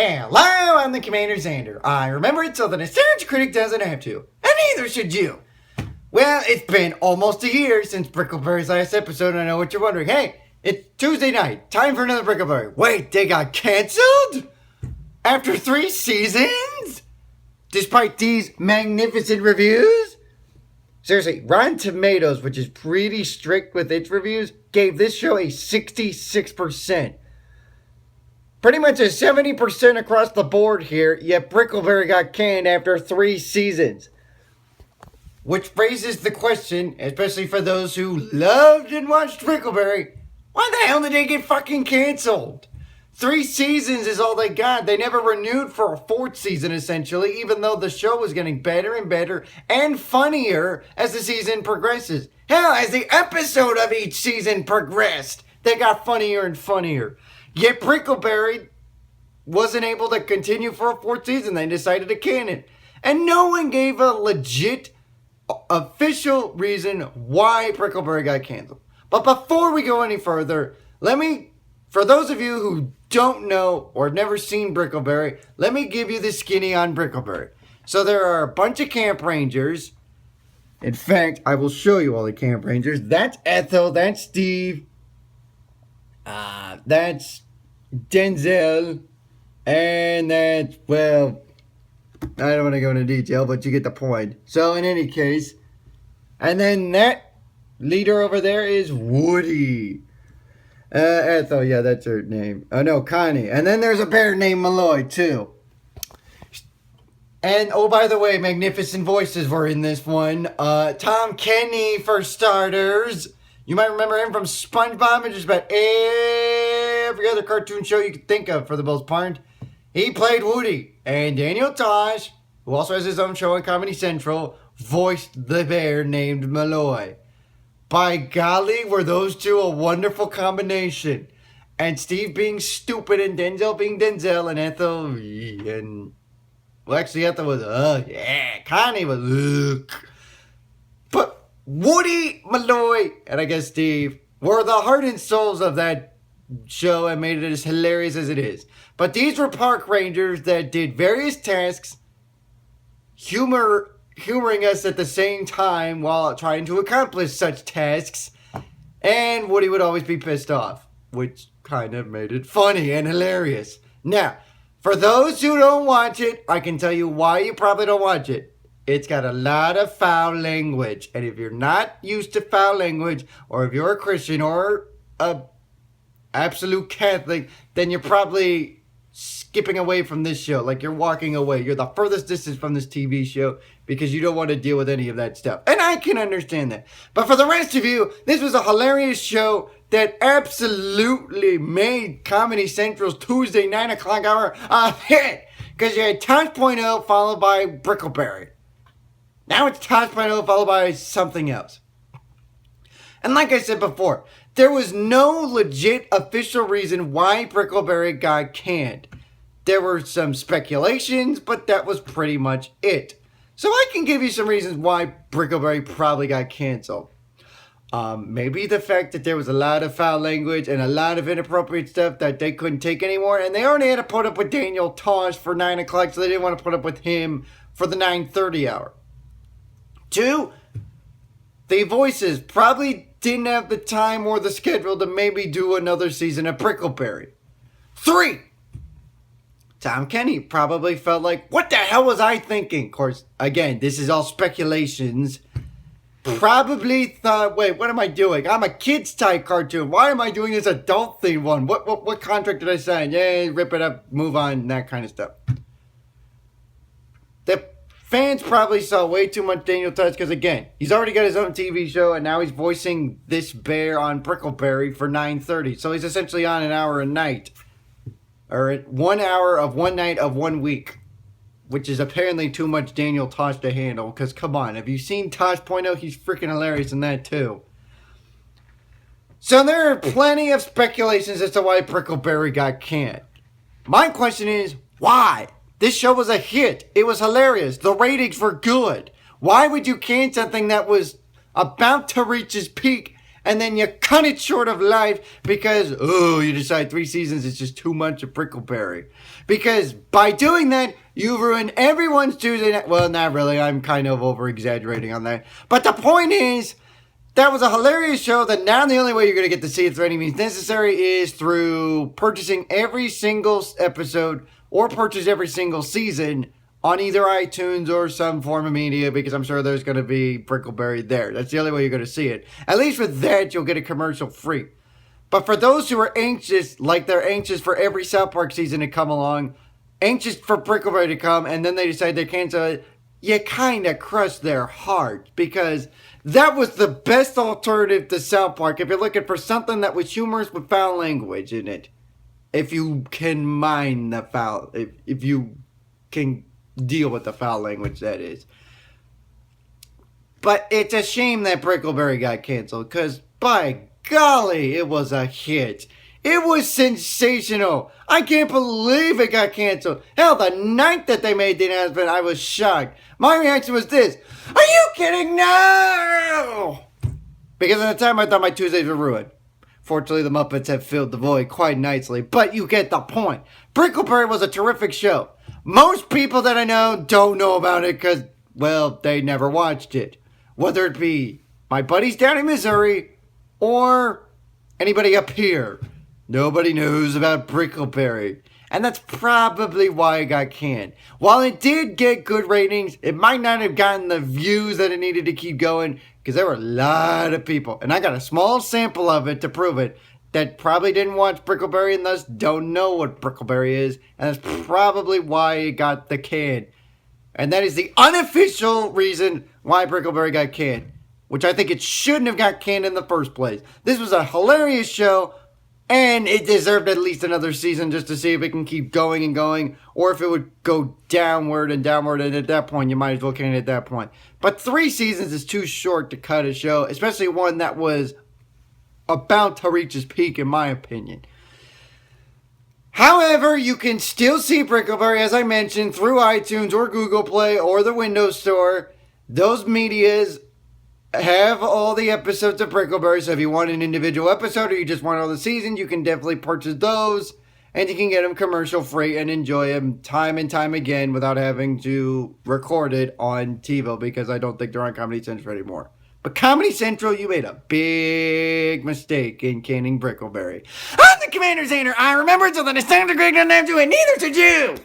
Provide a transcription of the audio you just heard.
Hello, I'm the CommanderZander. I remember it so that a stage critic doesn't have to. And neither should you. Well, it's been almost a year since Brickleberry's last episode, and I know what you're wondering. Hey, it's Tuesday night. Time for another Brickleberry. Wait, they got canceled? After 3 seasons? Despite these magnificent reviews? Seriously, Rotten Tomatoes, which is pretty strict with its reviews, gave this show a 66%. Pretty much a 70% across the board here, yet Brickleberry got canned after 3 seasons. Which raises the question, especially for those who loved and watched Brickleberry, why the hell did they get fucking canceled? 3 seasons is all they got. They never renewed for a 4th season, essentially, even though the show was getting better and better and funnier as the season progresses. Hell, as the episode of each season progressed, they got funnier and funnier. Yet Brickleberry wasn't able to continue for a 4th season. They decided to can it. And no one gave a legit, official reason why Brickleberry got canceled. But before we go any further, for those of you who don't know or have never seen Brickleberry, let me give you the skinny on Brickleberry. So there are a bunch of camp rangers. In fact, I will show you all the camp rangers. That's Ethel, that's Steve, that's Denzel, and that's, well, I don't want to go into detail, but you get the point. So in any case, and then that leader over there is Woody. Ethel, yeah, that's her name. Oh no, Connie. And then there's a bear named Malloy too. And oh, by the way, magnificent voices were in this one. Tom Kenny for starters. You might remember him from SpongeBob and just about every other cartoon show you could think of for the most part. He played Woody. And Daniel Tosh, who also has his own show on Comedy Central, voiced the bear named Malloy. By golly, were those two a wonderful combination. And Steve being stupid and Denzel being Denzel and Ethel and... Well, actually, Ethel was, yeah. Connie was, But Woody, Malloy, and I guess Steve were the heart and souls of that show and made it as hilarious as it is. But these were park rangers that did various tasks, humoring us at the same time while trying to accomplish such tasks. And Woody would always be pissed off, which kind of made it funny and hilarious. Now, for those who don't watch it, I can tell you why you probably don't watch it. It's got a lot of foul language. And if you're not used to foul language, or if you're a Christian or a absolute Catholic, then you're probably skipping away from this show. Like you're walking away. You're the furthest distance from this TV show because you don't want to deal with any of that stuff. And I can understand that. But for the rest of you, this was a hilarious show that absolutely made Comedy Central's Tuesday 9 o'clock hour a hit. Because you had Tosh.0 followed by Brickleberry. Now it's Tosh.0 followed by something else. And like I said before, there was no legit official reason why Brickleberry got canned. There were some speculations, but that was pretty much it. So I can give you some reasons why Brickleberry probably got canceled. Maybe the fact that there was a lot of foul language and a lot of inappropriate stuff that they couldn't take anymore. And they already had to put up with Daniel Tosh for 9 o'clock, so they didn't want to put up with him for the 9:30 hour. 2, the voices probably didn't have the time or the schedule to maybe do another season of Brickleberry. 3, Tom Kenny probably felt like, what the hell was I thinking? Of course, again, this is all speculations. Probably thought, wait, what am I doing? I'm a kids type cartoon. Why am I doing this adult themed one? What contract did I sign? Yeah, rip it up, move on, that kind of stuff. The fans probably saw way too much Daniel Tosh because, again, he's already got his own TV show and now he's voicing this bear on Brickleberry for 9:30. So he's essentially on an hour a night. Or 1 hour of one night of 1 week. Which is apparently too much Daniel Tosh to handle. Because, come on, have you seen Tosh.0? He's freaking hilarious in that, too. So there are plenty of speculations as to why Brickleberry got canned. My question is, why? This show was a hit. It was hilarious. The ratings were good. Why would you can something that was about to reach its peak and then you cut it short of life because, you decide 3 seasons is just too much of Brickleberry. Because by doing that, you ruin everyone's Tuesday night. Well, not really. I'm kind of over-exaggerating on that. But the point is, that was a hilarious show that now the only way you're going to get to see it through any means necessary is through purchasing every single episode or purchase every single season on either iTunes or some form of media, because I'm sure there's going to be Brickleberry there. That's the only way you're going to see it. At least with that, you'll get it commercial free. But for those who are anxious, like they're anxious for every South Park season to come along, anxious for Brickleberry to come, and then they decide they cancel it, you kind of crush their heart, because that was the best alternative to South Park if you're looking for something that was humorous with foul language in it. If you can mind the foul, if you can deal with the foul language, that is. But it's a shame that Brickleberry got canceled, because by golly, it was a hit. It was sensational. I can't believe it got canceled. Hell, the night that they made the announcement, I was shocked. My reaction was this: are you kidding? No! Because at the time I thought my Tuesdays were ruined. Fortunately, the Muppets have filled the void quite nicely, but you get the point. Brickleberry was a terrific show. Most people that I know don't know about it because, well, they never watched it. Whether it be my buddies down in Missouri or anybody up here, nobody knows about Brickleberry. And that's probably why it got canned. While it did get good ratings, it might not have gotten the views that it needed to keep going, because there were a lot of people, and I got a small sample of it to prove it, that probably didn't watch Brickleberry and thus don't know what Brickleberry is, and that's probably why it got the can. And that is the unofficial reason why Brickleberry got canned, which I think it shouldn't have got canned in the first place. This was a hilarious show, and it deserved at least another season just to see if it can keep going and going, or if it would go downward and downward, and at that point, you might as well can it at that point. But 3 seasons is too short to cut a show, especially one that was about to reach its peak, in my opinion. However, you can still see Brickleberry, as I mentioned, through iTunes or Google Play or the Windows Store. Those medias have all the episodes of Brickleberry, so if you want an individual episode or you just want all the seasons, you can definitely purchase those, and you can get them commercial free and enjoy them time and time again without having to record it on TiVo, because I don't think they're on Comedy Central anymore. But Comedy Central, you made a big mistake in canning Brickleberry. I'm the CommanderZander. I remember something that sounded great, and I do it. Neither should you.